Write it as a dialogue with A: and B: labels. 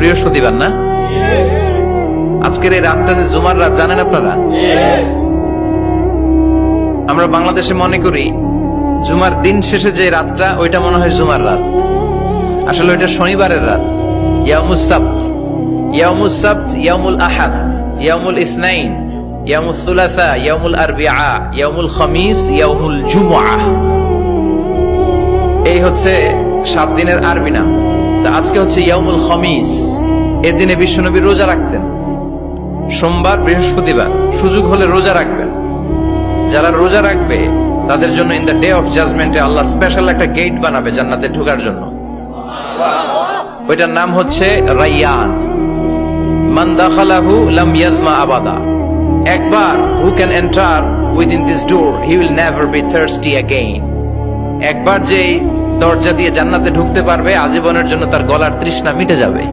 A: বৃহস্পতিবার না? আজকের এই রাতটা যে জুমার রাত জানেন আপনারা? আমরা বাংলাদেশে মনে করি জুমার দিন শেষে যে রাতটা ওইটা মনে হয় জুমার রাত, আসলে ওইটা শনিবারের রাত। ইয়াউমুস সাবত, ইয়াউমুস সাবত, ইয়াউমুল আহাদ, ইয়াউমুল ইসনাইন, ইয়াউমুল সুলাসা, ইয়াউমুল আরবিআ, ইয়াউমুল খামিস, ইয়াউমুল জুমআ। এই হচ্ছে 7 দিনের আরবি নাম। তা আজকে হচ্ছে ইয়াউমুল খামিস। এর দিনে বিশ্বনবী রোজা রাখতেন, সোমবার বৃহস্পতিবার সুযোগ হলে রোজা রাখবেন। যারা রোজা রাখবে তাদের জন্য ইন দ্য ডে অফ জাজমেন্টে আল্লাহ স্পেশাল একটা গেট বানাবে জান্নাতে ঢোকার জন্য। ওইটার নাম হচ্ছে রাইয়ান। মান দাখালাহু লাম ইয়াজমা আবাদা। একবার who can enter within this door he will never be thirsty again. একবার যে দরজা দিয়ে জান্নাতে ঢুকতে পারবে আজীবনের জন্য তার গলার তৃষ্ণা মিটে যাবে।